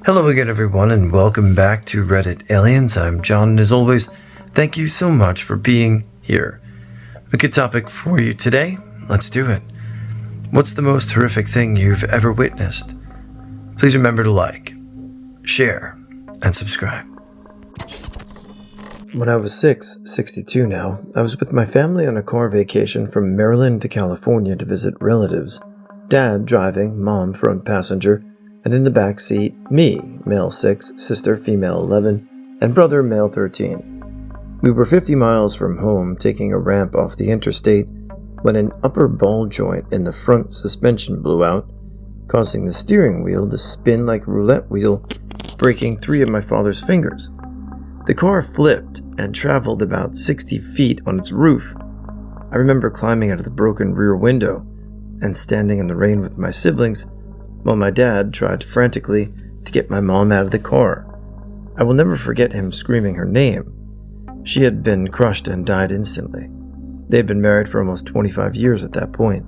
Hello again, everyone, and welcome back to Reddit Aliens. I'm John, and as always, thank you so much for being here. A good topic for you today. Let's do it. What's the most horrific thing you've ever witnessed? Please remember to like, share, and subscribe. When I was 62 now, I was with my family on a car vacation from Maryland to California to visit relatives. Dad driving, mom front passenger, and in the back seat, me, male 6, sister, female 11, and brother, male 13. We were 50 miles from home, taking a ramp off the interstate, when an upper ball joint in the front suspension blew out, causing the steering wheel to spin like a roulette wheel, breaking 3 of my father's fingers. The car flipped and traveled about 60 feet on its roof. I remember climbing out of the broken rear window and standing in the rain with my siblings, while my dad tried frantically to get my mom out of the car. I will never forget him screaming her name. She had been crushed and died instantly. They had been married for almost 25 years at that point.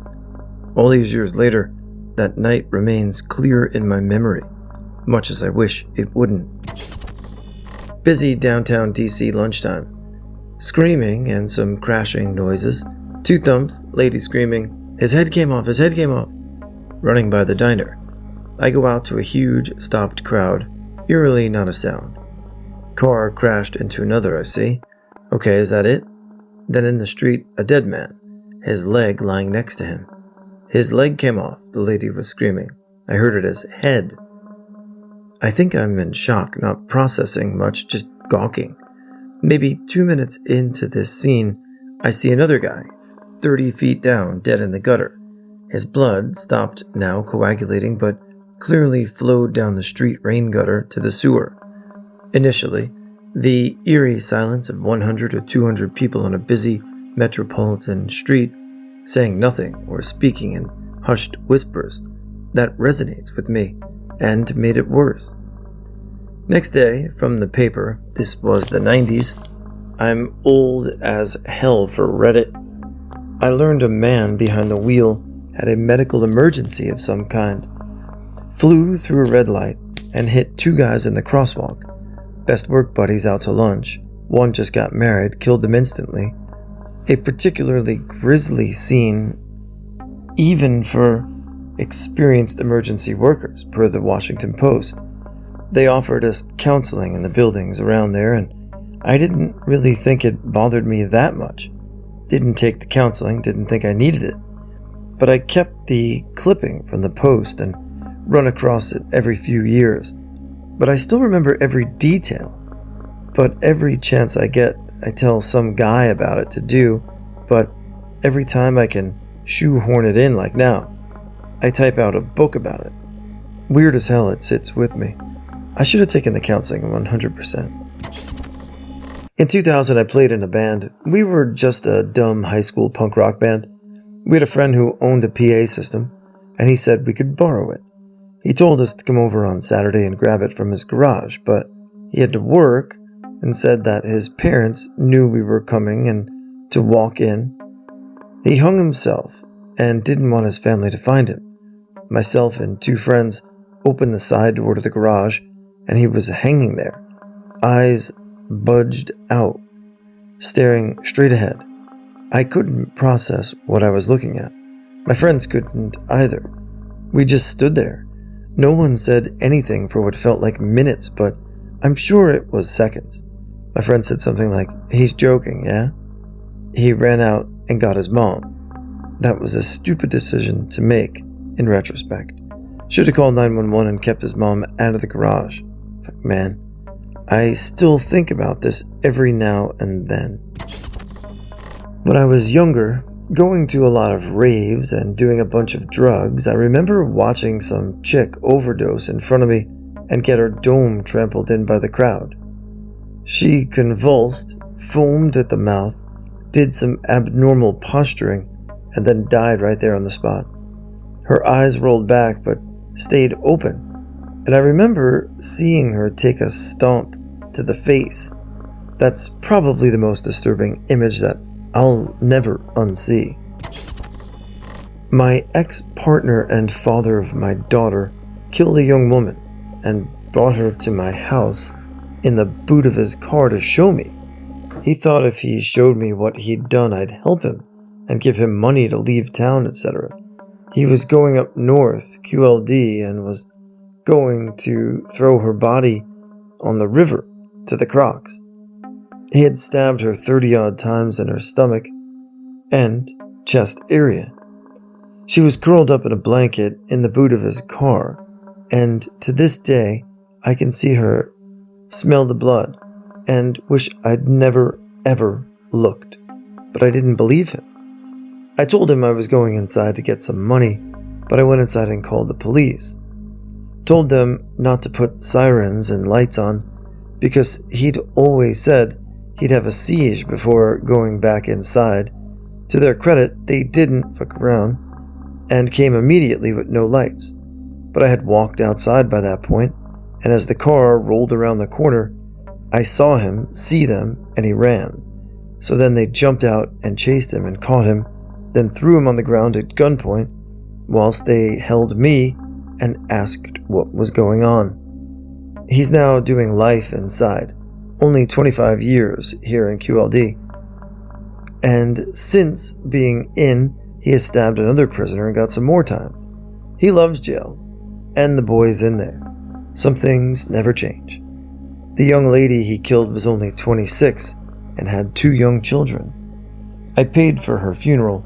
All these years later, that night remains clear in my memory, much as I wish it wouldn't. Busy downtown DC lunchtime. Screaming and some crashing noises. 2 thumps, lady screaming, "His head came off, his head came off," running by the diner. I go out to a huge, stopped crowd, eerily not a sound. Car crashed into another, I see. Okay, is that it? Then in the street, a dead man, his leg lying next to him. His leg came off, the lady was screaming. I heard it as head. I think I'm in shock, not processing much, just gawking. Maybe 2 minutes into this scene, I see another guy, 30 feet down, dead in the gutter. His blood stopped now coagulating, but clearly flowed down the street rain gutter to the sewer. Initially, the eerie silence of 100 or 200 people on a busy metropolitan street saying nothing or speaking in hushed whispers, that resonates with me and made it worse. Next day, from the paper, this was the 90s, I'm old as hell for Reddit. I learned a man behind the wheel had a medical emergency of some kind. Flew through a red light and hit 2 guys in the crosswalk. Best work buddies out to lunch. One just got married, killed them instantly. A particularly grisly scene, even for experienced emergency workers, per the Washington Post. They offered us counseling in the buildings around there, and I didn't really think it bothered me that much. Didn't take the counseling, didn't think I needed it. But I kept the clipping from the Post and run across it every few years. But I still remember every detail. But every chance I get, I tell some guy about it to do, but every time I can shoehorn it in like now, I type out a book about it. Weird as hell, it sits with me. I should have taken the counseling 100%. In 2000, I played in a band. We were just a dumb high school punk rock band. We had a friend who owned a PA system, and he said we could borrow it. He told us to come over on Saturday and grab it from his garage, but he had to work and said that his parents knew we were coming and to walk in. He hung himself and didn't want his family to find him. Myself and 2 friends opened the side door to the garage, and he was hanging there, eyes budged out, staring straight ahead. I couldn't process what I was looking at. My friends couldn't either. We just stood there. No one said anything for what felt like minutes, but I'm sure it was seconds. My friend said something like, "He's joking, yeah?" He ran out and got his mom. That was a stupid decision to make, in retrospect. Should have called 911 and kept his mom out of the garage. Fuck, man. I still think about this every now and then. When I was younger, going to a lot of raves and doing a bunch of drugs, I remember watching some chick overdose in front of me and get her dome trampled in by the crowd. She convulsed, foamed at the mouth, did some abnormal posturing, and then died right there on the spot. Her eyes rolled back but stayed open, and I remember seeing her take a stomp to the face. That's probably the most disturbing image that I'll never unsee. My ex-partner and father of my daughter killed a young woman and brought her to my house in the boot of his car to show me. He thought if he showed me what he'd done, I'd help him and give him money to leave town, etc. He was going up north, QLD, and was going to throw her body on the river to the Crocs. He had stabbed her 30-odd times in her stomach and chest area. She was curled up in a blanket in the boot of his car, and to this day I can see her smell the blood and wish I'd never ever looked, but I didn't believe him. I told him I was going inside to get some money, but I went inside and called the police. Told them not to put sirens and lights on because he'd always said he'd have a siege before going back inside. To their credit, they didn't fuck around and came immediately with no lights. But I had walked outside by that point, and as the car rolled around the corner, I saw him see them and he ran. So then they jumped out and chased him and caught him, then threw him on the ground at gunpoint whilst they held me and asked what was going on. He's now doing life inside, only 25 years here in QLD. And since being in, he has stabbed another prisoner and got some more time. He loves jail, and the boys in there. Some things never change. The young lady he killed was only 26 and had 2 young children. I paid for her funeral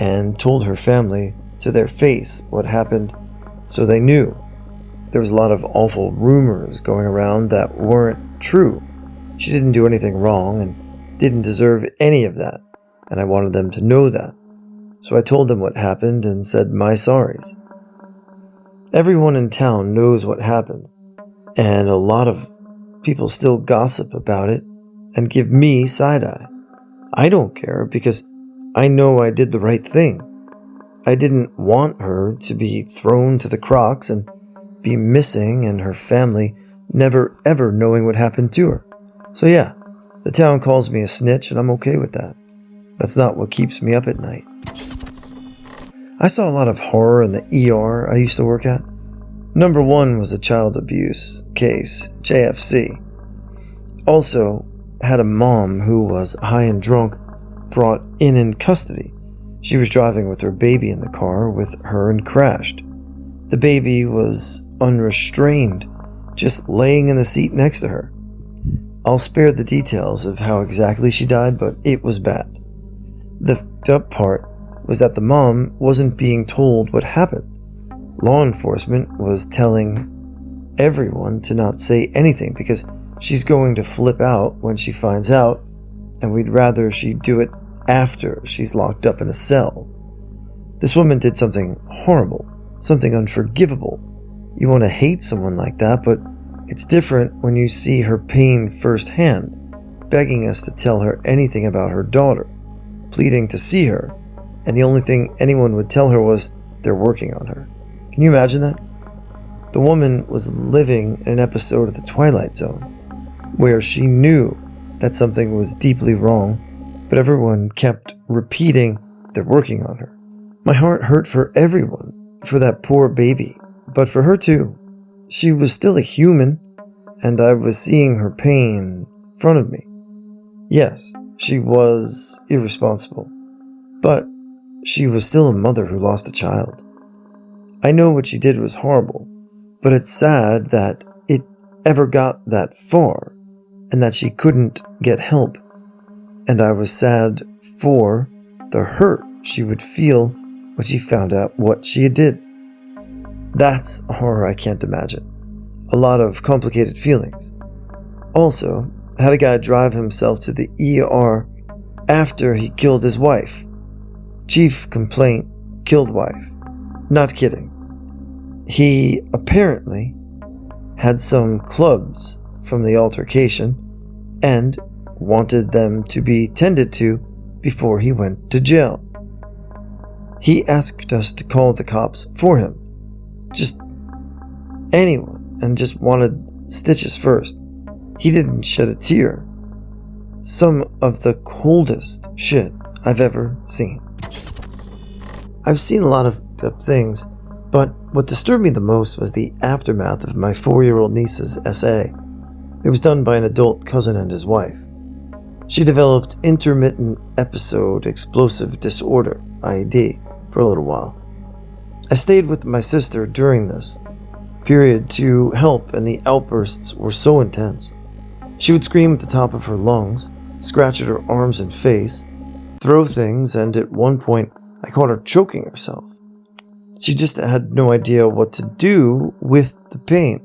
and told her family to their face what happened so they knew. There was a lot of awful rumors going around that weren't true. She didn't do anything wrong and didn't deserve any of that, and I wanted them to know that. So I told them what happened and said my sorries. Everyone in town knows what happened, and a lot of people still gossip about it and give me side-eye. I don't care because I know I did the right thing. I didn't want her to be thrown to the Crocs and be missing and her family never ever knowing what happened to her. So yeah, the town calls me a snitch and I'm okay with that. That's not what keeps me up at night. I saw a lot of horror in the ER I used to work at. Number 1 was a child abuse case, JFC. Also had a mom who was high and drunk brought in custody. She was driving with her baby in the car with her and crashed. The baby was unrestrained, just laying in the seat next to her. I'll spare the details of how exactly she died, but it was bad. The fucked up part was that the mom wasn't being told what happened. Law enforcement was telling everyone to not say anything because she's going to flip out when she finds out, and we'd rather she do it after she's locked up in a cell. This woman did something horrible, something unforgivable. You want to hate someone like that, but it's different when you see her pain firsthand, begging us to tell her anything about her daughter, pleading to see her, and the only thing anyone would tell her was they're working on her. Can you imagine that? The woman was living in an episode of The Twilight Zone, where she knew that something was deeply wrong, but everyone kept repeating they're working on her. My heart hurt for everyone, for that poor baby, but for her too. She was still a human, and I was seeing her pain in front of me. Yes, she was irresponsible, but she was still a mother who lost a child. I know what she did was horrible, but it's sad that it ever got that far, and that she couldn't get help. And I was sad for the hurt she would feel when she found out what she did. That's a horror I can't imagine. A lot of complicated feelings. Also, I had a guy drive himself to the ER after he killed his wife. Chief complaint, killed wife. Not kidding. He apparently had some clubs from the altercation and wanted them to be tended to before he went to jail. He asked us to call the cops for him. Just anyone, and just wanted stitches first. He didn't shed a tear. Some of the coldest shit I've ever seen. I've seen a lot of things, But what disturbed me the most was the aftermath of my 4-year-old niece's essay. It was done by an adult cousin and his wife. She developed intermittent episode explosive disorder, IED, for a little while. I stayed with my sister during this period to help, and the outbursts were so intense. She would scream at the top of her lungs, scratch at her arms and face, throw things, and at one point I caught her choking herself. She just had no idea what to do with the pain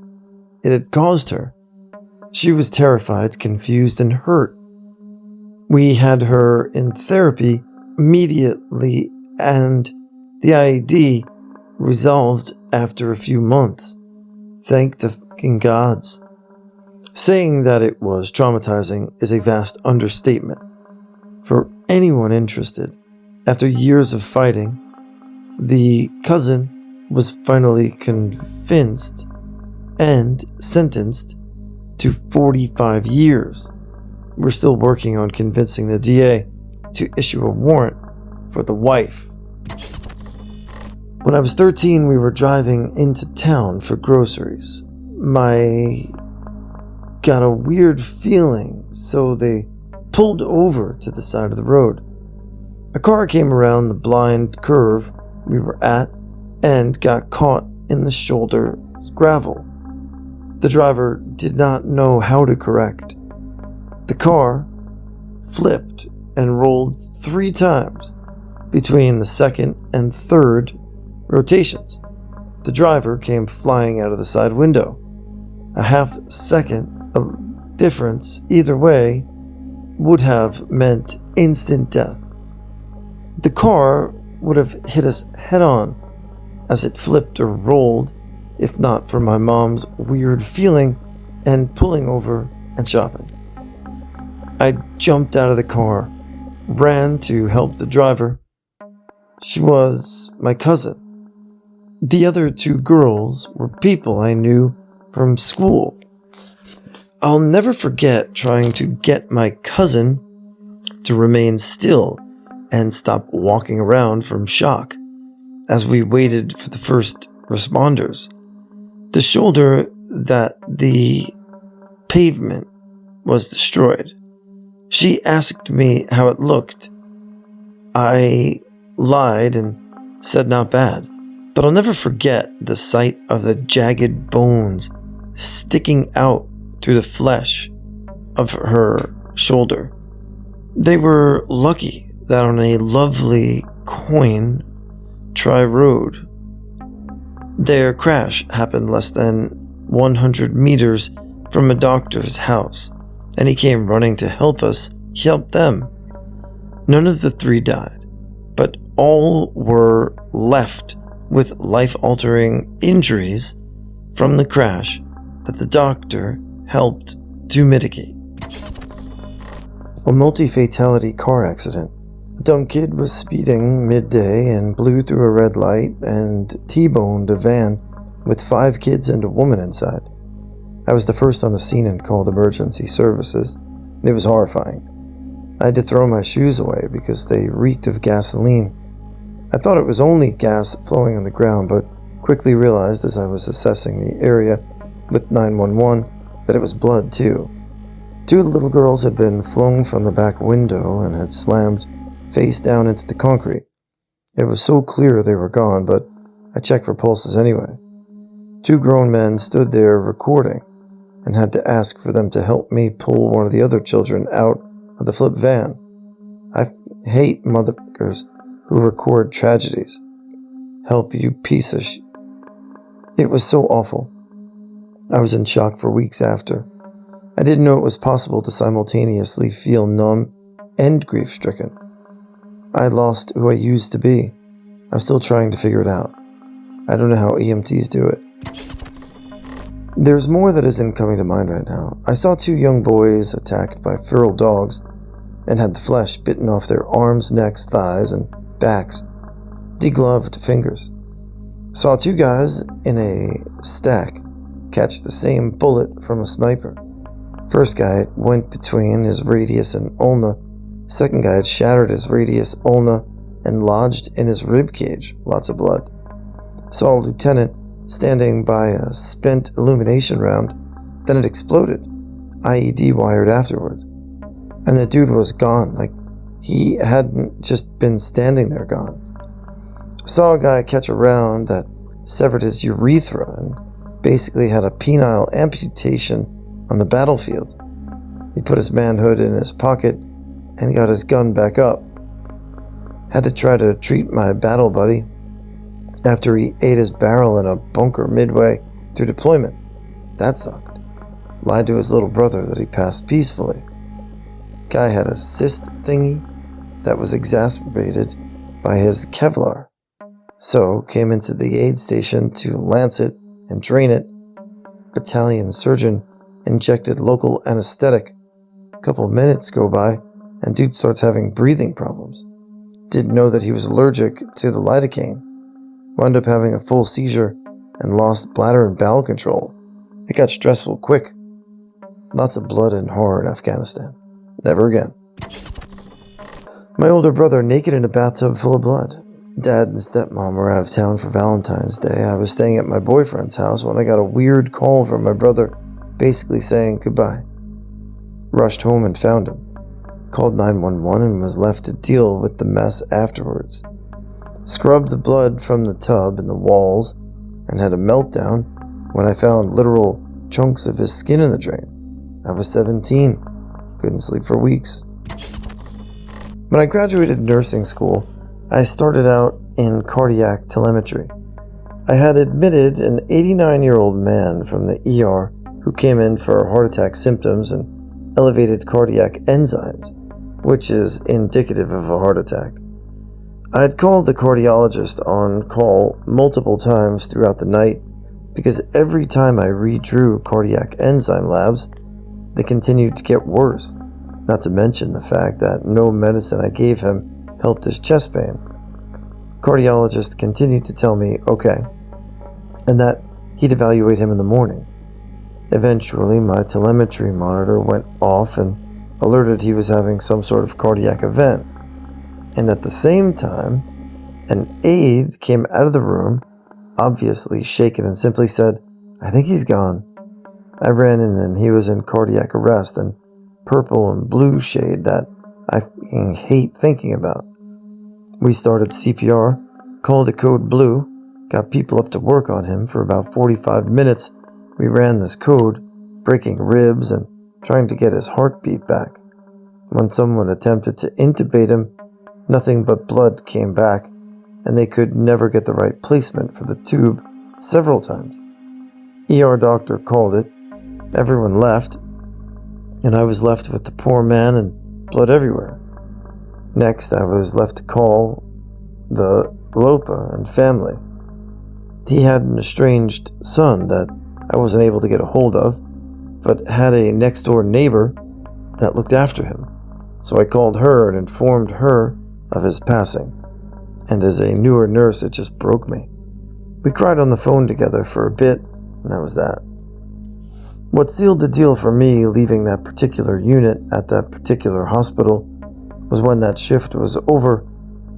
it had caused her. She was terrified, confused, and hurt. We had her in therapy immediately, and the IED resolved after a few months. Thank the fucking gods. Saying that it was traumatizing is a vast understatement. For anyone interested, after years of fighting, the cousin was finally convinced and sentenced to 45 years. We're still working on convincing the DA to issue a warrant for the wife. When I was 13, we were driving into town for groceries. Got a weird feeling, so they pulled over to the side of the road. A car came around the blind curve we were at and got caught in the shoulder gravel. The driver did not know how to correct. The car flipped and rolled 3 times between the second and third rotations. The driver came flying out of the side window. A half-second difference either way would have meant instant death. The car would have hit us head-on as it flipped or rolled, if not for my mom's weird feeling and pulling over and shopping. I jumped out of the car, ran to help the driver. She was my cousin. The other 2 girls were people I knew from school. I'll never forget trying to get my cousin to remain still and stop walking around from shock as we waited for the first responders. The shoulder that the pavement was destroyed. She asked me how it looked. I lied and said not bad, but I'll never forget the sight of the jagged bones sticking out through the flesh of her shoulder. They were lucky that on a lovely coin tri-road, their crash happened less than 100 meters from a doctor's house, and he came running to help us. He helped them. None of the 3 died, but all were left with life-altering injuries from the crash that the doctor helped to mitigate. A multi-fatality car accident. A dumb kid was speeding midday and blew through a red light and T-boned a van with 5 kids and a woman inside. I was the first on the scene and called emergency services. It was horrifying. I had to throw my shoes away because they reeked of gasoline. I thought it was only gas flowing on the ground, but quickly realized as I was assessing the area with 911 that it was blood too. 2 little girls had been flung from the back window and had slammed face down into the concrete. It was so clear they were gone, but I checked for pulses anyway. 2 grown men stood there recording and had to ask for them to help me pull one of the other children out of the flip van. I hate motherfuckers who record tragedies. Help, you piece of sh... It was so awful. I was in shock for weeks after. I didn't know it was possible to simultaneously feel numb and grief-stricken. I lost who I used to be. I'm still trying to figure it out. I don't know how EMTs do it. There's more that isn't coming to mind right now. I saw 2 young boys attacked by feral dogs and had the flesh bitten off their arms, necks, thighs, and backs. Degloved fingers. Saw 2 guys in a stack catch the same bullet from a sniper. First guy went between his radius and ulna. Second guy had shattered his radius, ulna, and lodged in his rib cage. Lots of blood. Saw a lieutenant standing by a spent illumination round, then it exploded, IED wired afterward. And the dude was gone, like he hadn't just been standing there gone. Saw a guy catch a round that severed his urethra and basically had a penile amputation on the battlefield. He put his manhood in his pocket and got his gun back up. Had to try to treat my battle buddy after he ate his barrel in a bunker midway through deployment. That sucked. Lied to his little brother that he passed peacefully. Guy had a cyst thingy that was exacerbated by his Kevlar. So came into the aid station to lance it and drain it. Battalion surgeon injected local anesthetic. Couple of minutes go by and dude starts having breathing problems. Didn't know that he was allergic to the lidocaine. Wound up having a full seizure and lost bladder and bowel control. It got stressful quick. Lots of blood and horror in Afghanistan. Never again. My older brother naked in a bathtub full of blood. Dad and stepmom were out of town for Valentine's Day. I was staying at my boyfriend's house when I got a weird call from my brother basically saying goodbye. Rushed home and found him. Called 911 and was left to deal with the mess afterwards. Scrubbed the blood from the tub and the walls and had a meltdown when I found literal chunks of his skin in the drain. I was 17. Couldn't sleep for weeks. When I graduated nursing school, I started out in cardiac telemetry. I had admitted an 89-year-old man from the ER who came in for heart attack symptoms and elevated cardiac enzymes, which is indicative of a heart attack. I had called the cardiologist on call multiple times throughout the night because every time I redrew cardiac enzyme labs, they continued to get worse, not to mention the fact that no medicine I gave him helped his chest pain. Cardiologist continued to tell me okay, and that he'd evaluate him in the morning. Eventually, my telemetry monitor went off and alerted he was having some sort of cardiac event. And at the same time, an aide came out of the room, obviously shaken, and simply said, "I think he's gone." I ran in and he was in cardiac arrest and purple and blue shade that I hate thinking about. We started CPR, called it code blue, got people up to work on him for about 45 minutes. We ran this code, breaking ribs and trying to get his heartbeat back. When someone attempted to intubate him, nothing but blood came back, and they could never get the right placement for the tube several times. ER doctor called it. Everyone left, and I was left with the poor man and blood everywhere. Next, I was left to call the LOPA and family. He had an estranged son that I wasn't able to get a hold of, but had a next-door neighbor that looked after him. So I called her and informed her of his passing. And as a newer nurse, it just broke me. We cried on the phone together for a bit, and that was that. What sealed the deal for me leaving that particular unit at that particular hospital was when that shift was over,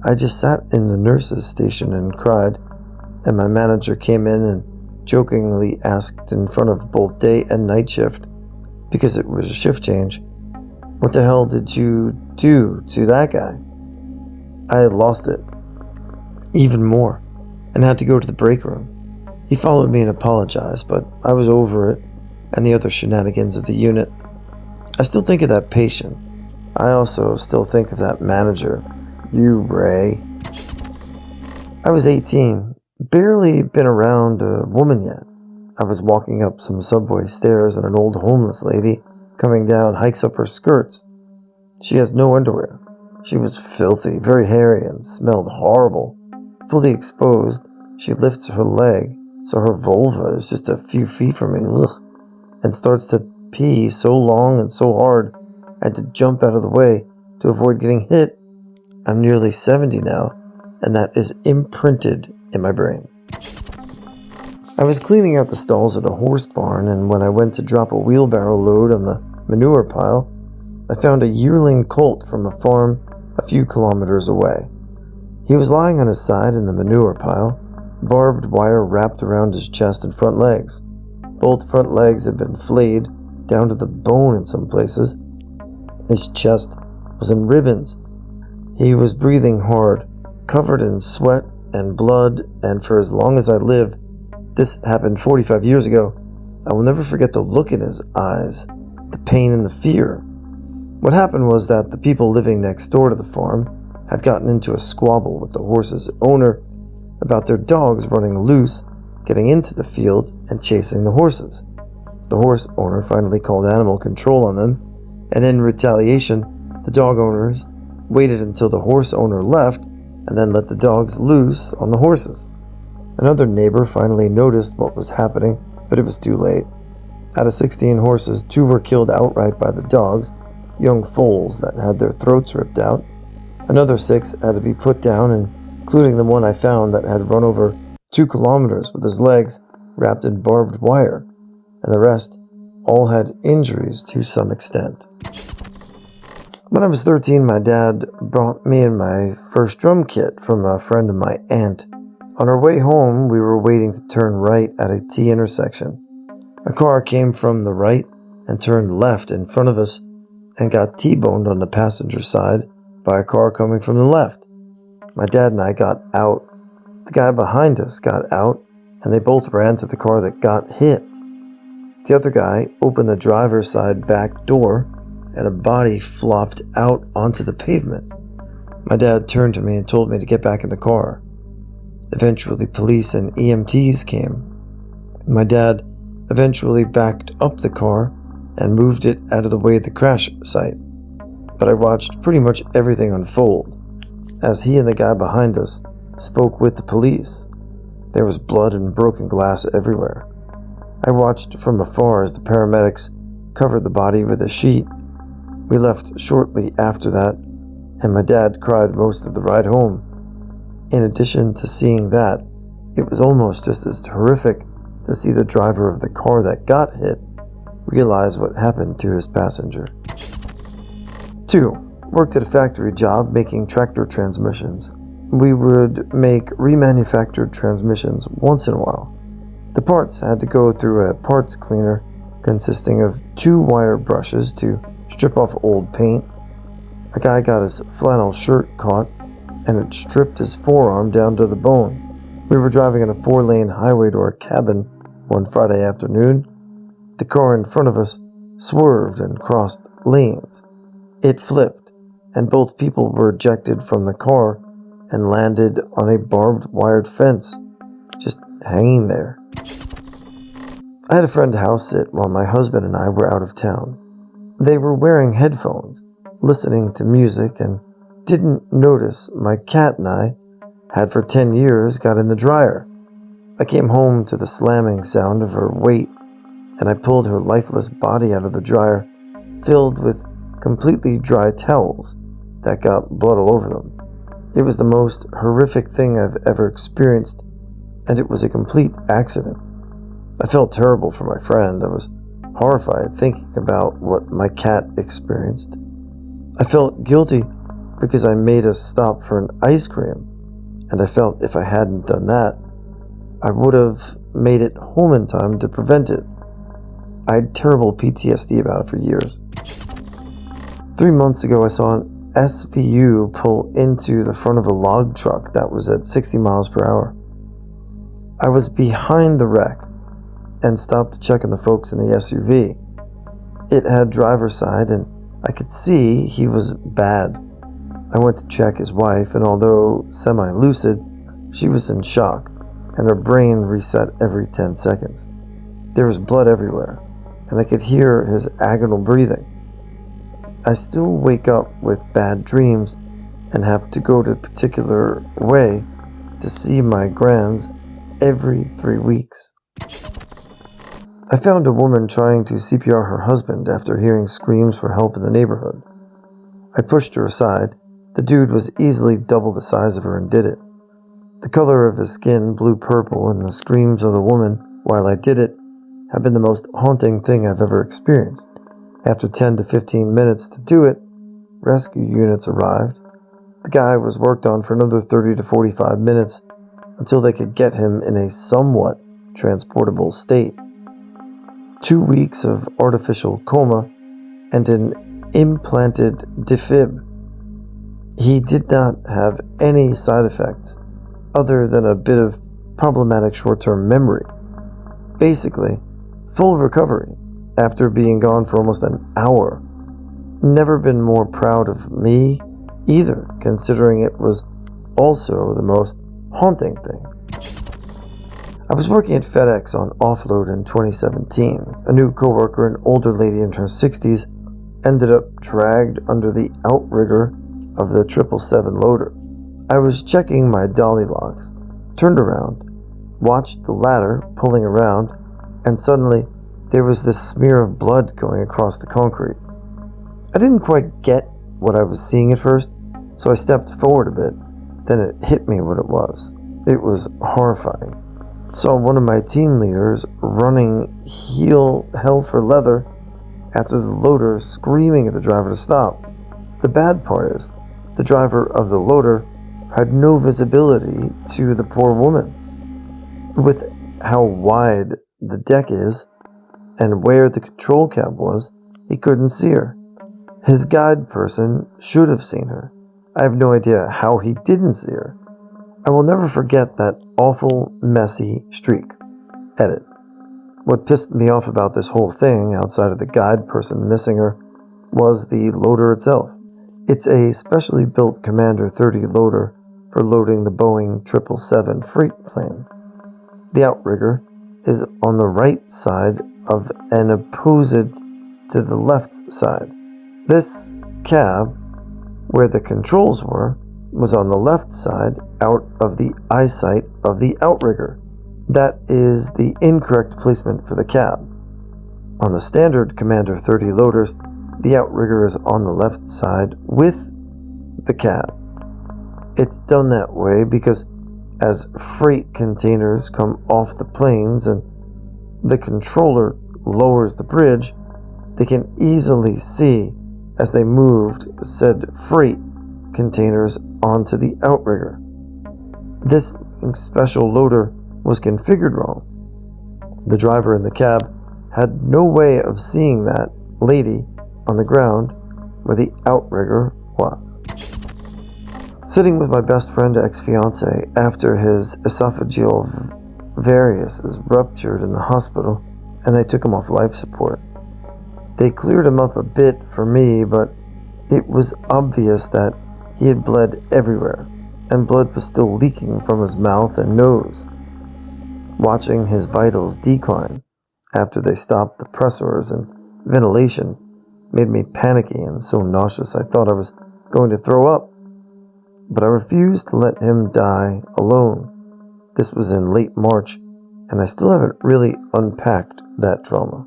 I just sat in the nurse's station and cried, and my manager came in and jokingly asked in front of both day and night shift, because it was a shift change, "What the hell did you do to that guy?" I had lost it, even more, and had to go to the break room. He followed me and apologized, but I was over it and the other shenanigans of the unit. I still think of that patient. I also still think of that manager. You, Ray. I was 18, barely been around a woman yet. I was walking up some subway stairs and an old homeless lady coming down hikes up her skirts. She has no underwear. She was filthy, very hairy, and smelled horrible. Fully exposed, she lifts her leg, so her vulva is just a few feet from me, and starts to pee so long and so hard, I had to jump out of the way to avoid getting hit. I'm nearly 70 now, and that is imprinted in my brain. I was cleaning out the stalls at a horse barn, and when I went to drop a wheelbarrow load on the manure pile, I found a yearling colt from a farm a few kilometers away. He was lying on his side in the manure pile, barbed wire wrapped around his chest and front legs. Both front legs had been flayed down to the bone in some places. His chest was in ribbons. He was breathing hard, covered in sweat and blood, and for as long as I live, this happened 45 years ago, I will never forget the look in his eyes, the pain and the fear. What happened was that the people living next door to the farm had gotten into a squabble with the horse's owner about their dogs running loose, getting into the field, and chasing the horses. The horse owner finally called animal control on them, and in retaliation, the dog owners waited until the horse owner left and then let the dogs loose on the horses. Another neighbor finally noticed what was happening, but it was too late. Out of 16 horses, 2 were killed outright by the dogs, young foals that had their throats ripped out. Another 6 had to be put down, including the one I found that had run over 2 kilometers with his legs wrapped in barbed wire, and the rest all had injuries to some extent. When I was 13, my dad brought me and my first drum kit from a friend of my aunt. On our way home, we were waiting to turn right at a T intersection. A car came from the right and turned left in front of us and got T-boned on the passenger side by a car coming from the left. My dad and I got out. The guy behind us got out, and they both ran to the car that got hit. The other guy opened the driver's side back door, and a body flopped out onto the pavement. My dad turned to me and told me to get back in the car. Eventually, police and EMTs came. My dad eventually backed up the car and moved it out of the way of the crash site. But I watched pretty much everything unfold as he and the guy behind us spoke with the police. There was blood and broken glass everywhere. I watched from afar as the paramedics covered the body with a sheet. We left shortly after that, and my dad cried most of the ride home. In addition to seeing that, it was almost just as horrific to see the driver of the car that got hit realize what happened to his passenger. 2. Worked at a factory job making tractor transmissions. We would make remanufactured transmissions once in a while. The parts had to go through a parts cleaner consisting of 2 wire brushes to strip off old paint. A guy got his flannel shirt caught, and it stripped his forearm down to the bone. We were driving on a 4-lane highway to our cabin one Friday afternoon. The car in front of us swerved and crossed lanes. It flipped, and both people were ejected from the car and landed on a barbed wired fence, just hanging there. I had a friend house sit while my husband and I were out of town. They were wearing headphones, listening to music, and didn't notice my cat and I had for 10 years got in the dryer. I came home to the slamming sound of her weight, and I pulled her lifeless body out of the dryer, filled with completely dry towels that got blood all over them. It was the most horrific thing I've ever experienced, and it was a complete accident. I felt terrible for my friend. I was horrified thinking about what my cat experienced. I felt guilty because I made us stop for an ice cream, and I felt if I hadn't done that, I would have made it home in time to prevent it. I had terrible PTSD about it for years. 3 months ago, I saw an SVU pull into the front of a log truck that was at 60 miles per hour. I was behind the wreck and stopped to check on the folks in the SUV. It had driver's side, and I could see he was bad. I went to check his wife, and although semi-lucid, she was in shock, and her brain reset every 10 seconds. There was blood everywhere, and I could hear his agonal breathing. I still wake up with bad dreams and have to go to a particular way to see my grands every 3 weeks. I found a woman trying to CPR her husband after hearing screams for help in the neighborhood. I pushed her aside. The dude was easily double the size of her and did it. The color of his skin blue-purple, and the screams of the woman while I did it have been the most haunting thing I've ever experienced. After 10 to 15 minutes to do it, rescue units arrived. The guy was worked on for another 30 to 45 minutes until they could get him in a somewhat transportable state. 2 weeks of artificial coma and an implanted defib. He did not have any side effects other than a bit of problematic short-term memory. Basically, full recovery after being gone for almost an hour. Never been more proud of me either, considering it was also the most haunting thing. I was working at FedEx on offload in 2017. A new coworker, an older lady in her 60s, ended up dragged under the outrigger of the 777 loader. I was checking my dolly logs, turned around, watched the ladder pulling around, and suddenly there was this smear of blood going across the concrete. I didn't quite get what I was seeing at first, so I stepped forward a bit. Then it hit me what it was. It was horrifying. Saw one of my team leaders running hell for leather after the loader, screaming at the driver to stop. The bad part is, the driver of the loader had no visibility to the poor woman. With how wide the deck is and where the control cab was, he couldn't see her. His guide person should have seen her. I have no idea how he didn't see her. I will never forget that awful, messy streak. Edit. What pissed me off about this whole thing, outside of the guide person missing her, was the loader itself. It's a specially built Commander 30 loader for loading the Boeing 777 freight plane. The outrigger is on the right side of and opposite to the left side. This cab, where the controls were, was on the left side, out of the eyesight of the outrigger. That is the incorrect placement for the cab. On the standard Commander 30 loaders, the outrigger is on the left side with the cab. It's done that way because as freight containers come off the planes and the controller lowers the bridge, they can easily see as they moved said freight containers onto the outrigger. This special loader was configured wrong. The driver in the cab had no way of seeing that lady on the ground where the outrigger was. Sitting with my best friend ex-fiance after his esophageal varices ruptured in the hospital and they took him off life support. They cleared him up a bit for me, but it was obvious that he had bled everywhere, and blood was still leaking from his mouth and nose. Watching his vitals decline after they stopped the pressors and ventilation made me panicky and so nauseous I thought I was going to throw up. But I refused to let him die alone. This was in late March, and I still haven't really unpacked that trauma.